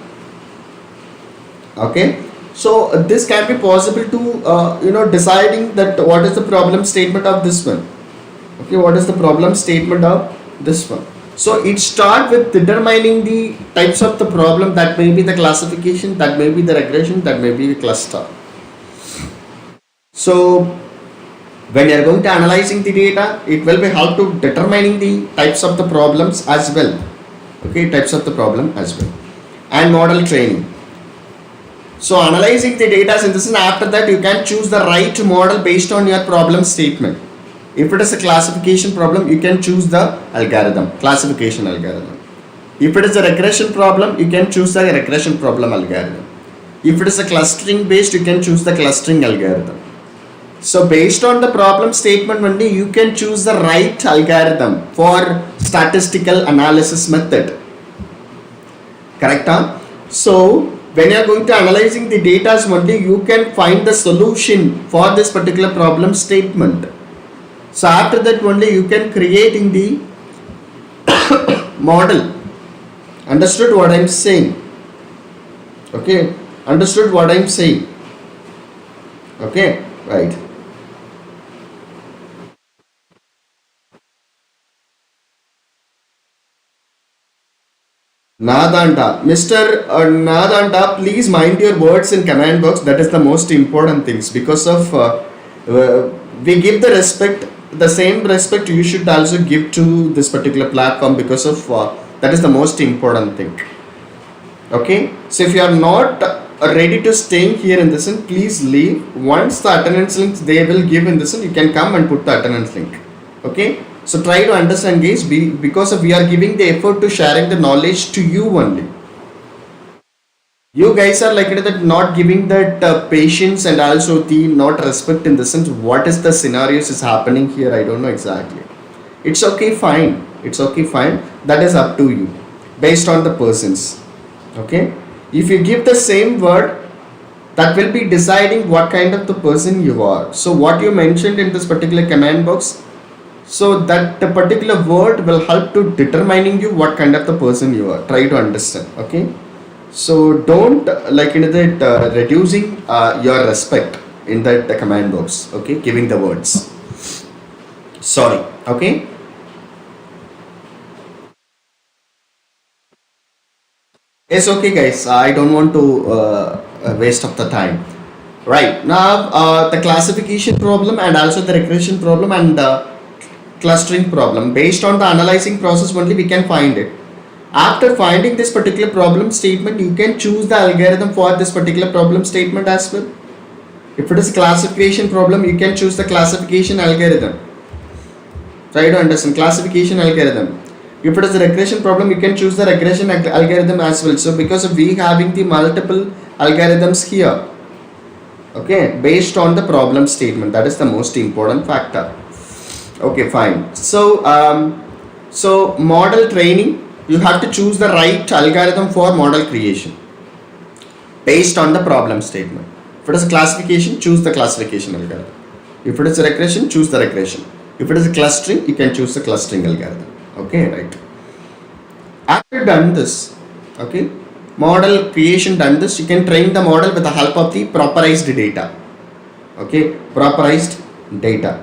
Okay, so this can be possible to deciding that what is the problem statement of this one. Okay, what is the problem statement of this one. So it starts with determining the types of the problem, that may be the classification, that may be the regression, that may be the cluster. So when you are going to analyzing the data, it will be help to determining the types of the problems as well. Okay, types of the problem as well. And model training. So analyzing the data synthesis, and after that you can choose the right model based on your problem statement. If it is a classification problem, you can choose the algorithm, classification algorithm. If it is a regression problem, you can choose the regression problem algorithm. If it is a clustering based, you can choose the clustering algorithm. So based on the problem statement only, you can choose the right algorithm for statistical analysis method. Correct? Huh? So when you are going to analyzing the data only, you can find the solution for this particular problem statement. So after that only you can creating the model. Understood what I am saying? Okay, understood what I am saying? Okay, right. Nadanta, Mr. Nadanta, please mind your words in comment box. That is the most important things, because of we give the respect, the same respect you should also give to this particular platform, because of that is the most important thing. Okay, so if you are not ready to stay here in this, please leave. Once the attendance link they will give in this, you can come and put the attendance link. Okay, so try to understand guys, because of we are giving the effort to sharing the knowledge to you only. You guys are like that, not giving that patience and also the not respect, in the sense what is the scenarios is happening here, I don't know exactly. It's okay, fine, it's okay, fine, that is up to you based on the persons. Okay, if you give the same word, that will be deciding what kind of the person you are. So what you mentioned in this particular comment box, so that the particular word will help to determining you what kind of the person you are. Try to understand. Okay, so don't that reducing your respect in that command box. Okay, giving the words, sorry. Okay, it's okay guys, I don't want to waste of the time. Right now the classification problem and also the regression problem and clustering problem, based on the analyzing process only we can find it. After finding this particular problem statement, you can choose the algorithm for this particular problem statement as well. If it is a classification problem, you can choose the classification algorithm. Try to understand classification algorithm. If it is a regression problem, you can choose the regression algorithm as well. So because of we having the multiple algorithms here, okay, based on the problem statement, that is the most important factor. Okay, fine. So model training, you have to choose the right algorithm for model creation based on the problem statement. If it is a classification, choose the classification algorithm. If it is a regression, choose the regression. If it is a clustering, you can choose the clustering algorithm. Okay, right. After done this, okay, model creation done this, you can train the model with the help of the properized data. Okay, properized data.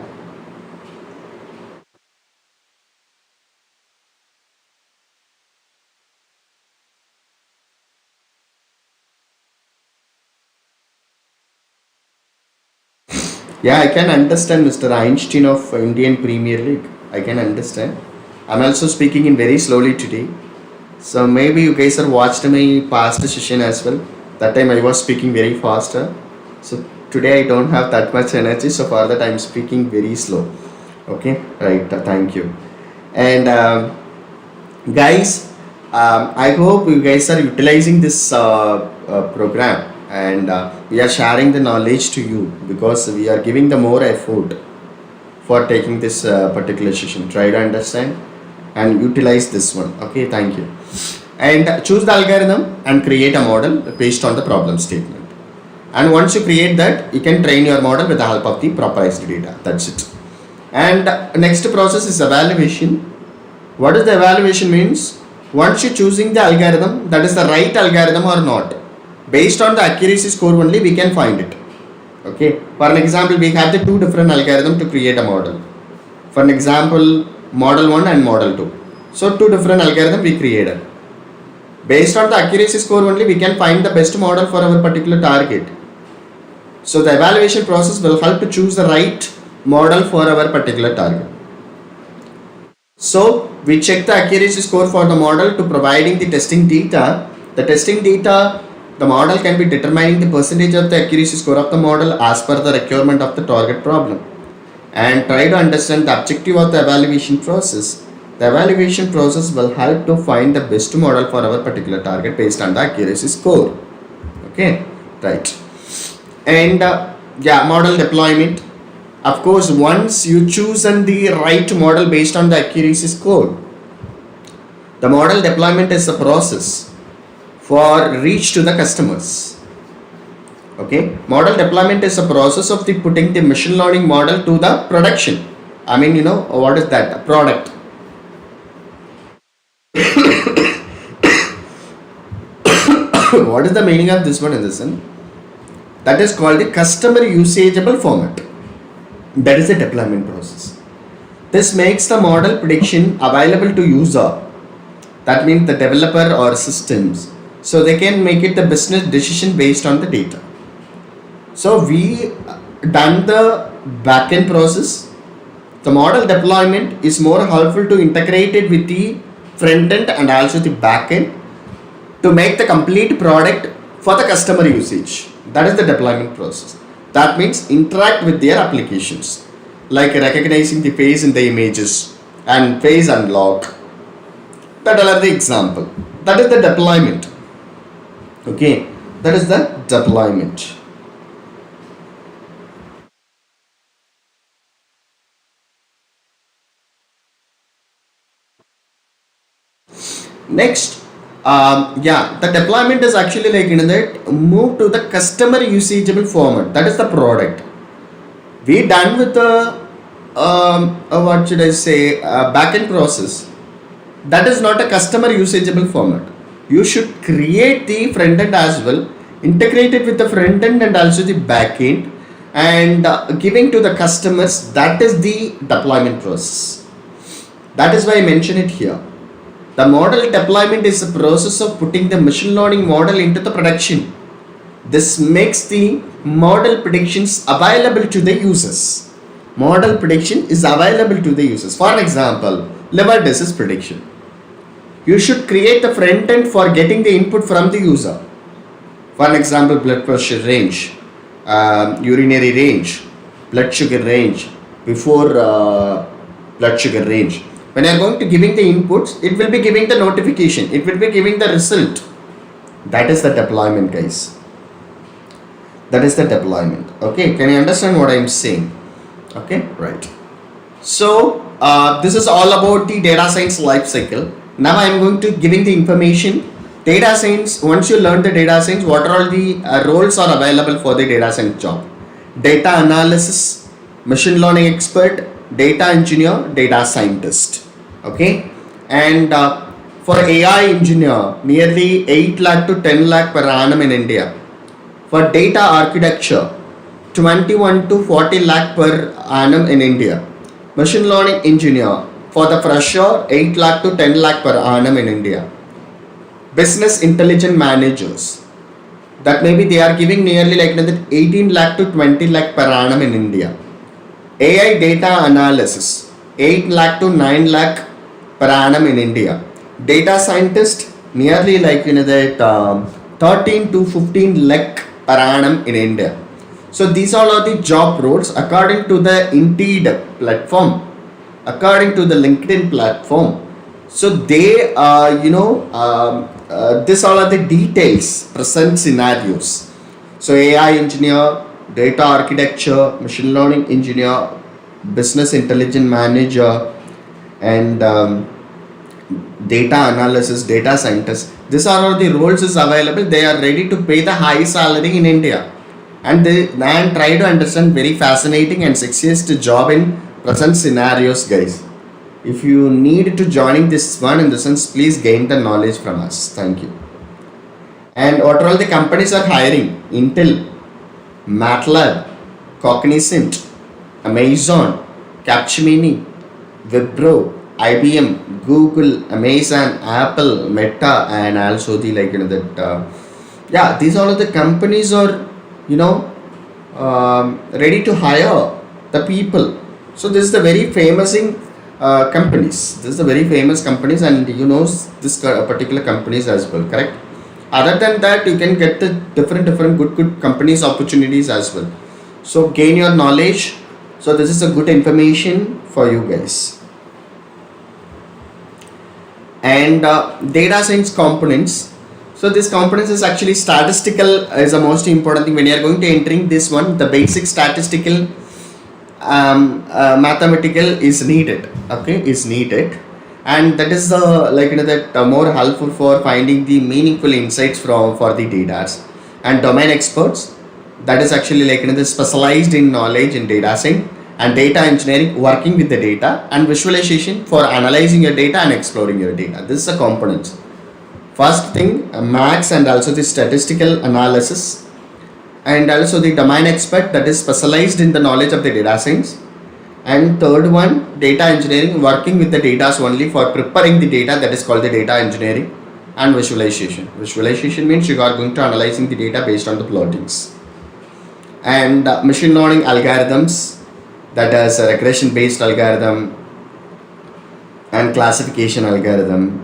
Yeah, I can understand Mr. Einstein of Indian Premier League. I can understand. I'm also speaking in very slowly today. So maybe you guys have watched my past session as well. That time I was speaking very faster. So today I don't have that much energy. So for that I'm speaking very slow. Okay, right. Thank you. And guys, I hope you guys are utilizing this program, and we are sharing the knowledge to you, because we are giving the more effort for taking this particular session. Try to understand and utilize this one. Okay, thank you. and choose the algorithm and create a model based on the problem statement. And once you create that, you can train your model with the help of the proprietary data. That's it. And next process is evaluation. What does the evaluation means? Once you're choosing the algorithm, that is the right algorithm or not. Based on the accuracy score only, we can find it. Okay. For an example, we have the two different algorithms to create a model. For an example, model 1 and model 2. So two different algorithms we created. Based on the accuracy score only, we can find the best model for our particular target. So the evaluation process will help to choose the right model for our particular target. So we check the accuracy score for the model to providing the testing data. The testing data, the model can be determining the percentage of the accuracy score of the model as per the requirement of the target problem. And try to understand the objective of the evaluation process. The evaluation process will help to find the best model for our particular target based on the accuracy score. Okay, right. And model deployment. Of course, once you chosen the right model based on the accuracy score, the model deployment is a process for reach to the customers. Okay, model deployment is a process of the putting the machine learning model to the production. I mean, what is that? A product. What is the meaning of this one in this one? That is called the customer usageable format. That is the deployment process. This makes the model prediction available to user. That means the developer or systems. So they can make it the business decision based on the data. So we done the backend process. The model deployment is more helpful to integrate it with the front end and also the backend to make the complete product for the customer usage. That is the deployment process. That means interact with their applications, like recognizing the face in the images and face unlock. That are the example. That is the deployment. Okay, that is the deployment. Next, the deployment is actually like that move to the customer usageable format. That is the product. We done with the what should I say backend process. That is not a customer usageable format. You should create the front end as well, integrate it with the front end and also the back end, and giving to the customers. That is the deployment process. That is why I mention it here. The model deployment is the process of putting the machine learning model into the production. This makes the model predictions available to the users. Model prediction is available to the users. For example, liver disease prediction. You should create the front end for getting the input from the user. For example, blood pressure range, urinary range, blood sugar range, before blood sugar range. When I am going to giving the inputs, it will be giving the notification. It will be giving the result. That is the deployment, guys. That is the deployment. Okay, can you understand what I am saying? Okay, right. So this is all about the data science life cycle. Now I am going to giving the information. Data science. Once you learn the data science, what are all the roles are available for the data science job? Data analysis, machine learning expert, data engineer, data scientist. Okay, and for AI engineer, nearly 8 lakh to 10 lakh per annum in India. For data architecture, 21 to 40 lakh per annum in India. Machine learning engineer, for the fresher, 8 lakh to 10 lakh per annum in India. Business intelligence managers, that maybe they are giving nearly like 18 lakh to 20 lakh per annum in India. AI data analysis, 8 lakh to 9 lakh per annum in India. Data scientist, nearly like 13 to 15 lakh per annum in India. So these all are the job roles according to the Indeed platform, according to the LinkedIn platform. So they this all are the details, present scenarios. So AI engineer, data architecture, machine learning engineer, business intelligence manager, and data analysis, data scientists. These are all the roles is available. They are ready to pay the high salary in India, and they and try to understand very fascinating and sexiest job in present scenarios, guys. If you need to joining this one in the sense, please gain the knowledge from us. Thank you. And what all the companies are hiring: Intel, Matlab, Cognizant, Amazon, Capgemini, Wipro, IBM, Google, Amazon, Apple, Meta, and also the yeah, these all of the companies are you know ready to hire the people. So this is the very famous companies. This is the very famous companies, and this particular companies as well. Correct. Other than that, you can get the different good companies opportunities as well. So gain your knowledge. So this is a good information for you guys. And data science components. So this components is actually statistical is the most important thing when you are going to entering this one. The basic statistical mathematical is needed. Okay, is needed, and that is more helpful for finding the meaningful insights for the data. And domain experts, that is actually specialized in knowledge in data science and data engineering, working with the data, and visualization for analyzing your data and exploring your data. This is the components. First thing, maths and also the statistical analysis, and also the domain expert, that is specialized in the knowledge of the data science. And third one, data engineering, working with the data only for preparing the data, that is called the data engineering. And visualization. Visualization means you are going to analyzing the data based on the plottings. And machine learning algorithms, that is a regression based algorithm and classification algorithm.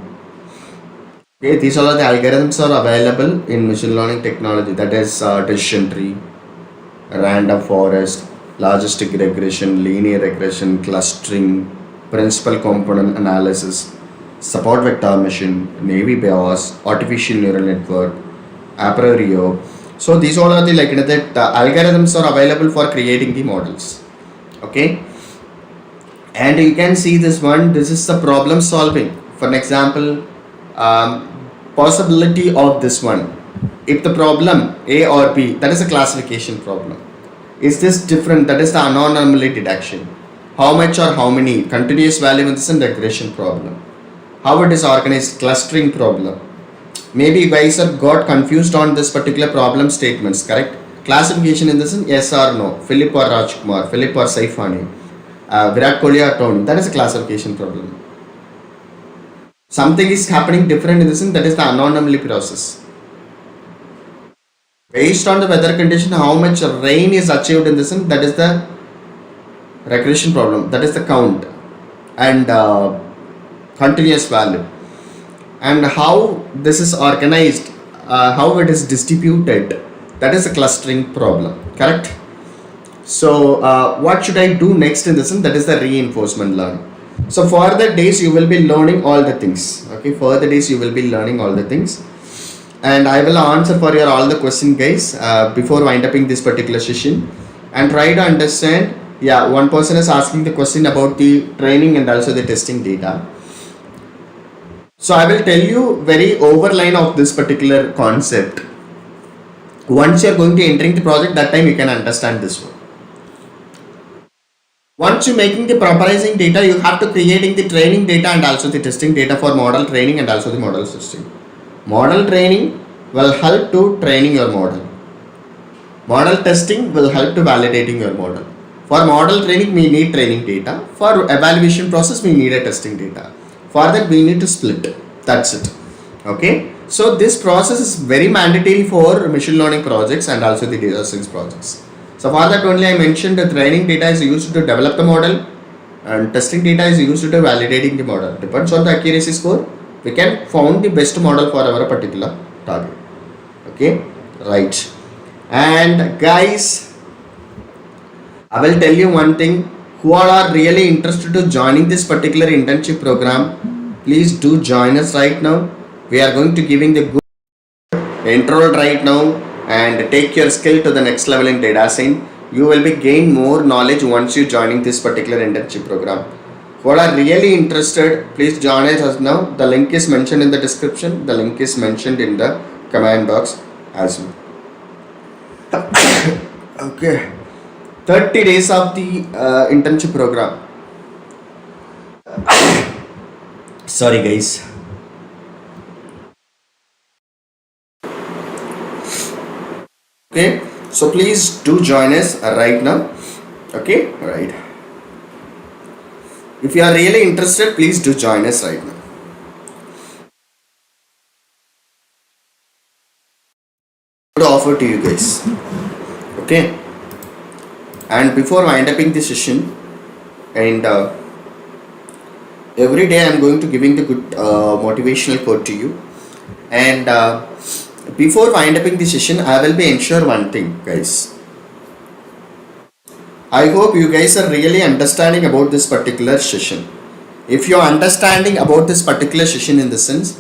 Okay, these are the algorithms are available in machine learning technology, that is decision tree, random forest, logistic regression, linear regression, clustering, principal component analysis, support vector machine, Navy bias, artificial neural network, a priori. So these all are the algorithms are available for creating the models. Okay, and you can see this one. This is the problem solving. For an example, possibility of this one. If the problem A or B, that is a classification problem. Is this different? That is the anomaly detection. How much or how many? Continuous value in this and regression problem. How it is organized? Clustering problem. Maybe you guys are got confused on this particular problem statements, correct? Classification in this is yes or no. Philip or Rajkumar, Philip or Saifani, Virat Kohli or Tony. That is a classification problem. Something is happening different in this, that is the anomaly process. Based on the weather condition, how much rain is achieved in this, that is the regression problem. That is the count and continuous value. And how this is organized, how it is distributed, that is a clustering problem. Correct. So what should I do next in this? That is the reinforcement learning. So for the days you will be learning all the things. Okay, for the days you will be learning all the things, and I will answer for your all the question, guys, before wind upping this particular session, and try to understand. Yeah, one person is asking the question about the training and also the testing data. So I will tell you very overline of this particular concept. Once you are going to entering the project, that time you can understand this one. Once you making the proposing data, you have to creating the training data and also the testing data for model training and also the model testing. Model training will help to training your model. Model testing will help to validating your model. For model training, we need training data. For evaluation process, we need a testing data. For that, we need to split. That's it. Okay. So this process is very mandatory for machine learning projects and also the data science projects. So for that only I mentioned the training data is used to develop the model and testing data is used to validating the model. Depends on the accuracy score, we can find the best model for our particular target. Okay, right. And guys, I will tell you one thing, who are really interested to joining this particular internship program, please do join us right now. We are going to giving the good enrolled right now and take your skill to the next level in data science. You will be gain more knowledge once you joining this particular internship program. Who are really interested, please join us now. The link is mentioned in the description. The link is mentioned in the comment box as well. Okay. 30 days of the internship program. Sorry guys. Okay, so please do join us right now. Okay, right. If you are really interested, please do join us right now. Good offer to you guys. Okay, and before wind upping the session, and every day I'm going to giving the good motivational quote to you, and before wind upping the session, I will be ensure one thing, guys. I hope you guys are really understanding about this particular session. If you are understanding about this particular session in the sense,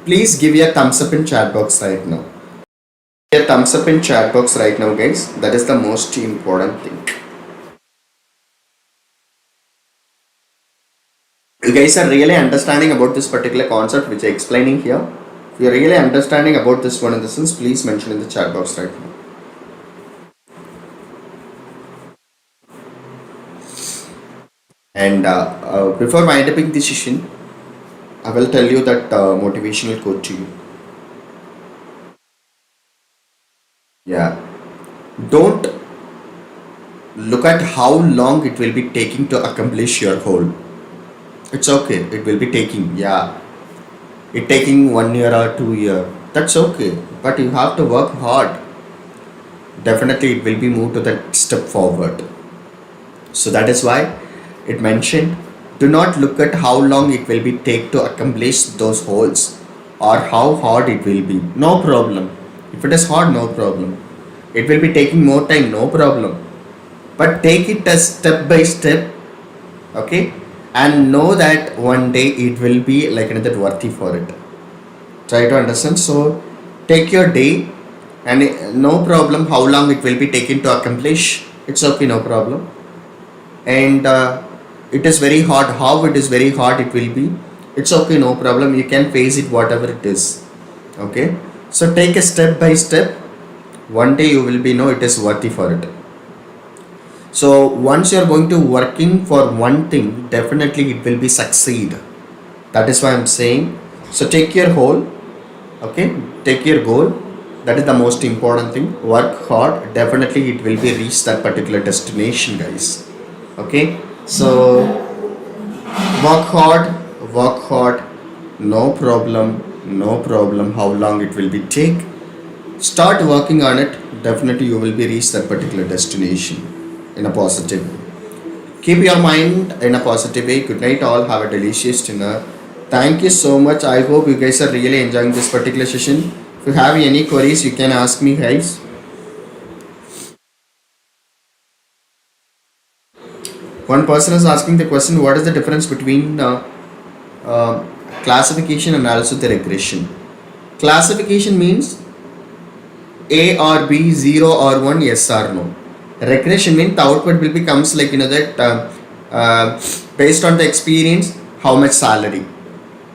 please give a thumbs up in chat box right now. Give a thumbs up in chat box right now, guys. That is the most important thing. You guys are really understanding about this particular concept which I am explaining here. If you are really understanding about this one in the sense, please mention in the chat box right now. And before winding up the session, I will tell you that motivational quote to you. Yeah. Don't look at how long it will be taking to accomplish your goal. It's okay. It will be taking, yeah. It taking 1 year or 2 year. That's okay. But you have to work hard. Definitely it will be moved to that step forward. So that is why it mentioned, do not look at how long it will be take to accomplish those goals or how hard it will be. No problem. If it is hard, no problem. It will be taking more time, no problem. But take it as step by step, okay? And know that one day it will be like another worthy for it. Try to understand. So take your day, and no problem how long it will be taken to accomplish. It's okay, no problem. And it is very hard, how it is very hard it will be, it's okay, no problem, you can face it whatever it is. Okay, so take a step by step. One day you will be know it is worthy for it. So once you are going to working for one thing, definitely it will be succeed. That is why I'm saying, so take your goal. Okay, take your goal. That is the most important thing. Work hard, definitely it will be reach that particular destination, guys. Okay, so work hard, no problem how long it will be take. Start working on it, definitely you will be reach that particular destination in a positive way. Keep your mind in a positive way. Good night all, have a delicious dinner. Thank you so much. I hope you guys are really enjoying this particular session. If you have any queries, you can ask me, guys. One person is asking the question, what is the difference between classification and also the regression? Classification means A or B, 0 or 1, yes or no. Regression means the output will becomes like that based on the experience, how much salary.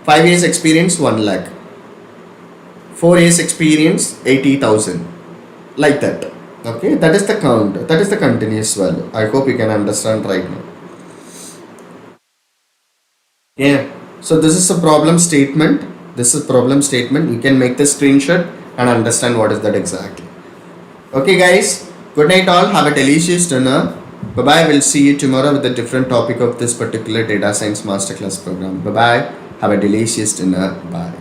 5 years experience, 1 lakh. 4 years experience, 80,000. Like that. Okay, that is the count. That is the continuous value. I hope you can understand right now. Yeah. So this is a problem statement. This is problem statement. You can make the screenshot and understand what is that exactly. Okay, guys. Good night, all. Have a delicious dinner. Bye bye. We'll see you tomorrow with a different topic of this particular data science masterclass program. Bye bye. Have a delicious dinner. Bye.